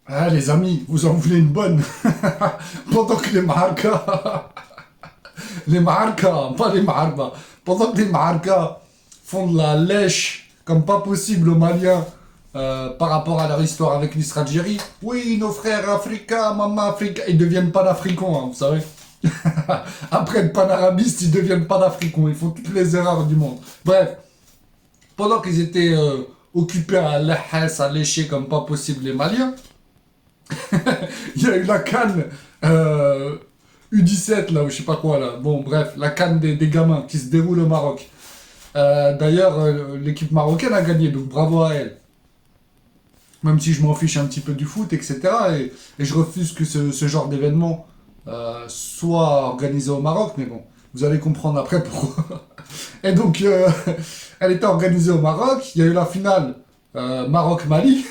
Ah, les amis, vous en voulez une bonne. Pendant que les marca, pas les marba, pendant que les marca font de la lèche comme pas possible aux Maliens par rapport à leur histoire avec l'Algérie, oui, nos frères africains, maman africains, ils deviennent panafricains, hein, vous savez. Après être panarabistes, ils deviennent panafricains, ils font toutes les erreurs du monde. Bref, pendant qu'ils étaient occupés à à lécher comme pas possible les Maliens, il y a eu la canne U17 là, ou je sais pas quoi là. Bon, bref, la canne des gamins qui se déroule au Maroc. D'ailleurs, l'équipe marocaine a gagné, donc bravo à elle. Même si je m'en fiche un petit peu du foot, etc. Et je refuse que ce genre d'événement soit organisé au Maroc, mais bon, vous allez comprendre après pourquoi. Et donc, elle était organisée au Maroc, il y a eu la finale Maroc-Mali.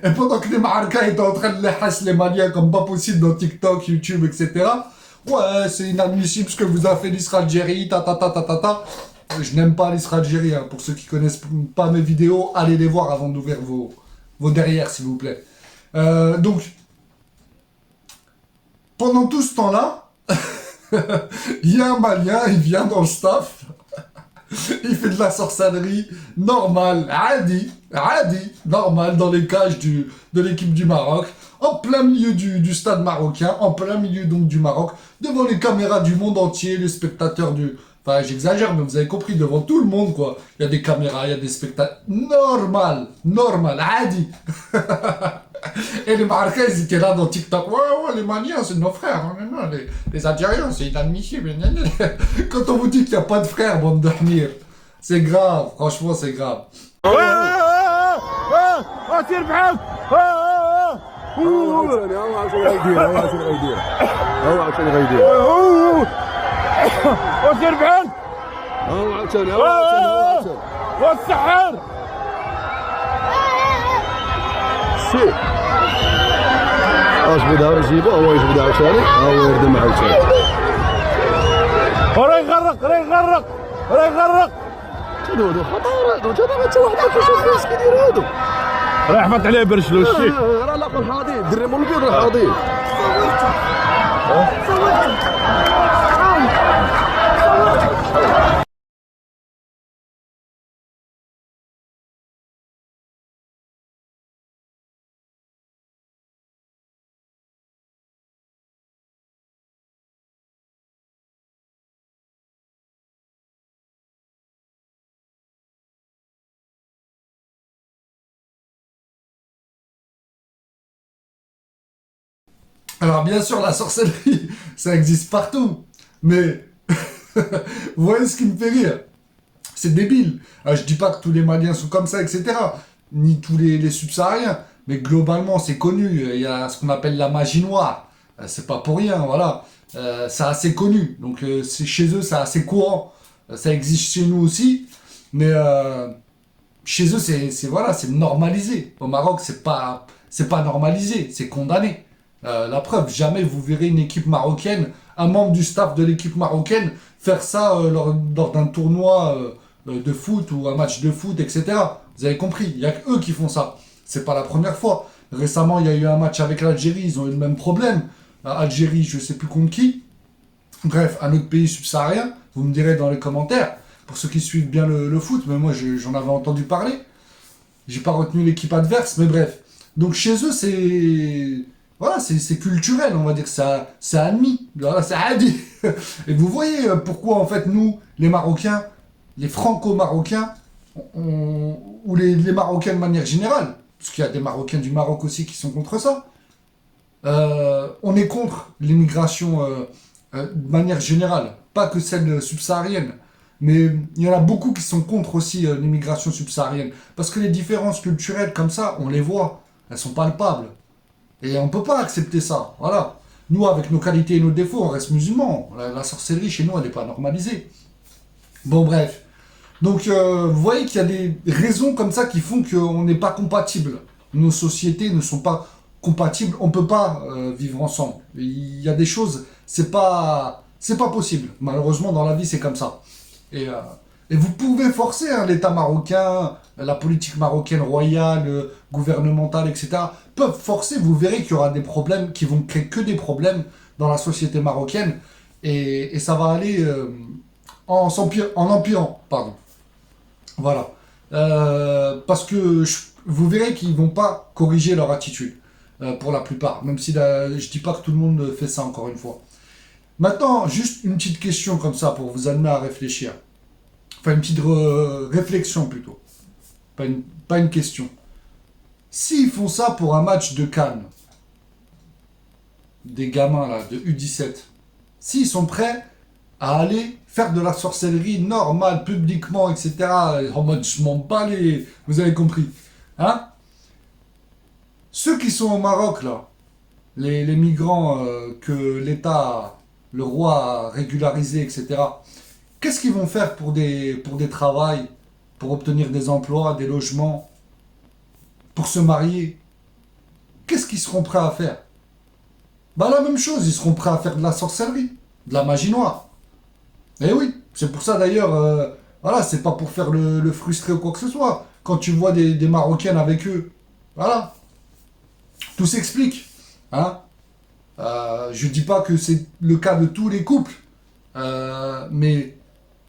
Et pendant que les Marocains étaient en train de les hasser les Maliens comme pas possible dans TikTok, YouTube, etc. Ouais, c'est inadmissible ce que vous avez fait l'Israël-Algérie, ta ta ta ta ta ta. Je n'aime pas l'Israël-Algérie, hein. Pour ceux qui connaissent pas mes vidéos, allez les voir avant d'ouvrir vos derrières, s'il vous plaît. Donc, pendant tout ce temps-là, il y a un Malien, il vient dans le staff, il fait de la sorcellerie normale, normal dans les cages de l'équipe du Maroc, en plein milieu du stade marocain, en plein milieu donc du Maroc, devant les caméras du monde entier, les spectateurs du... Enfin, j'exagère, mais vous avez compris, devant tout le monde, quoi. Il y a des caméras, il y a des spectateurs... Normal, adi. Et les Marocains, ils étaient là dans TikTok. Ouais, ouais, les Maliens, c'est nos frères. Non, non, non, les Algériens, c'est inadmissible. Quand on vous dit qu'il n'y a pas de frères, bande de hamir, c'est grave. Franchement, c'est grave. سير بحال هو عاوتاني غيدير هو عاوتاني غيدير وسير بحال هو عاوتاني والسحار سي اش بدا يجيبه هو يجبد عاوتاني هو يردم عاوتاني وراه يغرق راه يغرق هادو خطر هادو دابا حتى واحد ما كيشوف الناس كيديروا هادو راه حبط عليه برجلو شتي راه لاقوا الحاضي الدري مول البيض راه حاضي Alors, bien sûr, la sorcellerie, ça existe partout. Mais, vous voyez ce qui me fait rire? C'est débile. Je dis pas que tous les Maliens sont comme ça, etc. Ni tous les subsahariens. Mais globalement, c'est connu. Il y a ce qu'on appelle la magie noire. C'est pas pour rien, voilà. C'est assez connu. Donc, chez eux, c'est assez courant. Ça existe chez nous aussi. Mais chez eux, voilà, c'est normalisé. Au Maroc, c'est pas normalisé. C'est condamné. La preuve, jamais vous verrez une équipe marocaine, un membre du staff de l'équipe marocaine, faire ça lors d'un tournoi de foot ou un match de foot, etc. Vous avez compris, il n'y a que eux qui font ça. C'est pas la première fois. Récemment, il y a eu un match avec l'Algérie, ils ont eu le même problème. Algérie, je sais plus contre qui. Bref, un autre pays subsaharien, vous me direz dans les commentaires, pour ceux qui suivent bien le foot, mais moi j'en avais entendu parler. J'ai pas retenu l'équipe adverse, mais bref. Donc chez eux, c'est... Voilà, c'est culturel, on va dire, c'est admis. Voilà, c'est admis. Et vous voyez pourquoi, en fait, nous, les Marocains, les Franco-Marocains, ou les Marocains de manière générale, parce qu'il y a des Marocains du Maroc aussi qui sont contre ça, on est contre l'immigration de manière générale, pas que celle subsaharienne. Mais il y en a beaucoup qui sont contre aussi l'immigration subsaharienne. Parce que les différences culturelles comme ça, on les voit, elles sont palpables. Et on peut pas accepter ça, voilà. Nous, avec nos qualités et nos défauts, on reste musulmans. La sorcellerie, chez nous, elle n'est pas normalisée. Bon, bref. Donc, vous voyez qu'il y a des raisons comme ça qui font qu'on n'est pas compatibles. Nos sociétés ne sont pas compatibles. On peut pas vivre ensemble. Il y a des choses, c'est pas possible. Malheureusement, dans la vie, c'est comme ça. Et vous pouvez forcer hein, l'État marocain, la politique marocaine royale, gouvernementales, etc., peuvent forcer, vous verrez qu'il y aura des problèmes qui vont créer que des problèmes dans la société marocaine, et ça va aller en empirant, pardon. Voilà. Parce que vous verrez qu'ils vont pas corriger leur attitude, pour la plupart, même si je dis pas que tout le monde fait ça, encore une fois. Maintenant, juste une petite question comme ça pour vous amener à réfléchir. Enfin, une petite réflexion plutôt. Pas une question. S'ils font ça pour un match de Cannes, des gamins là, de U17, s'ils sont prêts à aller faire de la sorcellerie normale, publiquement, etc., en mode je m'en bats les... Vous avez compris. Hein? Ceux qui sont au Maroc, là, les migrants que l'État, le roi a régularisé, etc., qu'est-ce qu'ils vont faire pour des travails, pour obtenir des emplois, des logements, pour se marier? Qu'est-ce qu'ils seront prêts à faire? Bah la même chose, ils seront prêts à faire de la sorcellerie, de la magie noire. Eh oui, c'est pour ça d'ailleurs, voilà, c'est pas pour faire le frustré ou quoi que ce soit. Quand tu vois des Marocaines avec eux, voilà, tout s'explique. Hein? Je dis pas que c'est le cas de tous les couples, mais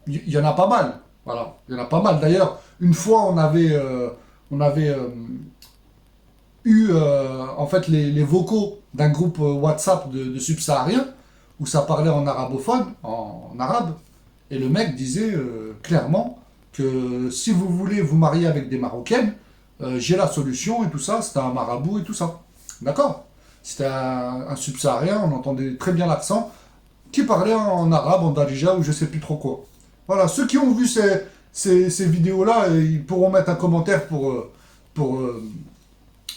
il y en a pas mal. Voilà, il y en a pas mal. D'ailleurs, une fois, on avait eu en fait les vocaux d'un groupe WhatsApp de subsahariens où ça parlait en arabophone, en arabe, et le mec disait clairement que si vous voulez vous marier avec des Marocaines, j'ai la solution et tout ça, c'était un marabout et tout ça. D'accord? C'était un subsaharien, on entendait très bien l'accent, qui parlait en arabe, en darija ou je sais plus trop quoi. Voilà, ceux qui ont vu ces vidéos-là, ils pourront mettre un commentaire pour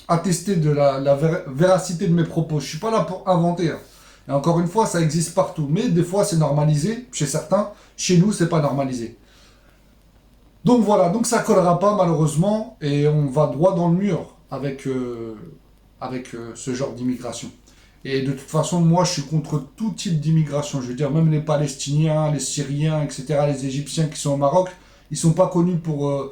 attester de la véracité de mes propos. Je suis pas là pour inventer. Hein. Et encore une fois, ça existe partout. Mais des fois, c'est normalisé chez certains. Chez nous, c'est pas normalisé. Donc voilà, donc ça collera pas malheureusement. Et on va droit dans le mur avec ce genre d'immigration. Et de toute façon, moi, je suis contre tout type d'immigration. Je veux dire, même les Palestiniens, les Syriens, etc., les Égyptiens qui sont au Maroc, ils sont pas connus pour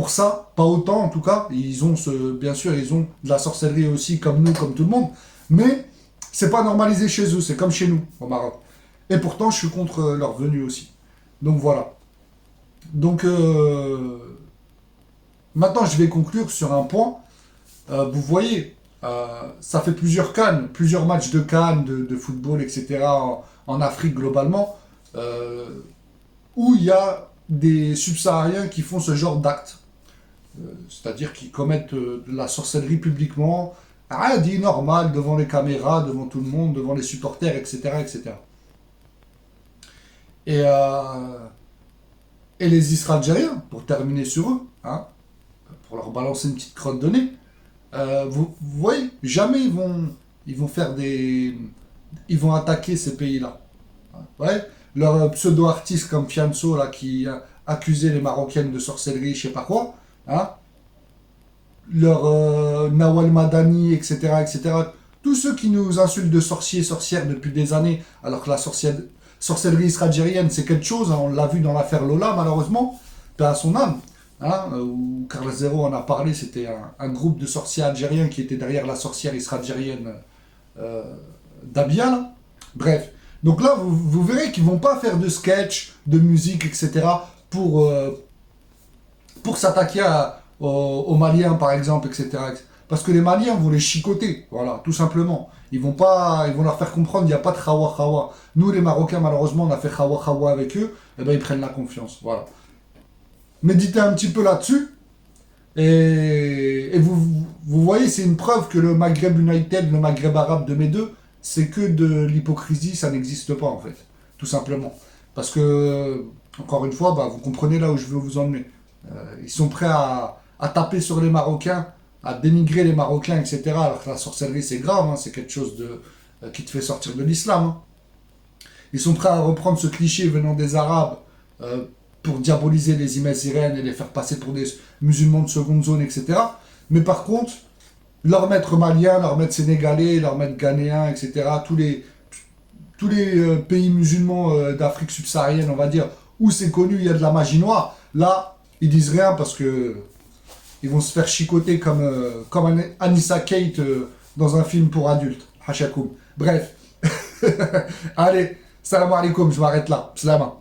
ça, pas autant en tout cas. Ils ont bien sûr, ils ont de la sorcellerie aussi, comme nous, comme tout le monde. Mais c'est pas normalisé chez eux, c'est comme chez nous, au Maroc. Et pourtant, je suis contre leur venue aussi. Donc voilà. Donc, maintenant, je vais conclure sur un point. Vous voyez, ça fait plusieurs CAN, plusieurs matchs de CAN, de football, etc., en Afrique globalement, où il y a des subsahariens qui font ce genre d'actes. C'est-à-dire qui commettent de la sorcellerie publiquement, dit normal, devant les caméras, devant tout le monde, devant les supporters, etc., etc. Et les Israéliens, pour terminer sur eux, hein, pour leur balancer une petite crotte de nez, vous voyez, jamais ils vont faire ils vont attaquer ces pays-là. Ouais, leurs pseudo-artistes comme Fianso, là, qui accusaient les Marocaines de sorcellerie, je sais pas quoi, hein, leur Nawal Madani, etc., etc., tous ceux qui nous insultent de sorciers, sorcières depuis des années, alors que la sorcellerie israélienne, c'est quelque chose, hein, on l'a vu dans l'affaire Lola, malheureusement, paix à son âme, hein, où Carl Zero en a parlé, c'était un groupe de sorciers algériens qui était derrière la sorcière israélienne Dabia, là. Bref. Donc là, vous verrez qu'ils vont pas faire de sketch, de musique, etc. pour s'attaquer aux Maliens, par exemple, etc. Parce que les Maliens vont les chicoter, voilà, tout simplement. Ils vont leur faire comprendre qu'il n'y a pas de khawa khawa. Nous, les Marocains, malheureusement, on a fait khawa khawa avec eux, et ben ils prennent la confiance, voilà. Méditez un petit peu là-dessus, et vous voyez, c'est une preuve que le Maghreb United, le Maghreb arabe de mes deux, c'est que de l'hypocrisie, ça n'existe pas en fait, tout simplement. Parce que, encore une fois, vous comprenez là où je veux vous emmener. Ils sont prêts à taper sur les Marocains, à dénigrer les Marocains, etc. Alors que la sorcellerie c'est grave, hein, c'est quelque chose qui te fait sortir de l'islam. Hein. Ils sont prêts à reprendre ce cliché venant des Arabes pour diaboliser les imams et les faire passer pour des musulmans de seconde zone, etc. Mais par contre, leur maître malien, leur maître sénégalais, leur maître ghanéen, etc., tous les pays musulmans d'Afrique subsaharienne, on va dire, où c'est connu, il y a de la magie noire, là, ils disent rien parce que Ils vont se faire chicoter comme Anissa Kate dans un film pour adultes. Hachakoum. Bref. Allez, salam alaikum, je m'arrête là. Slama.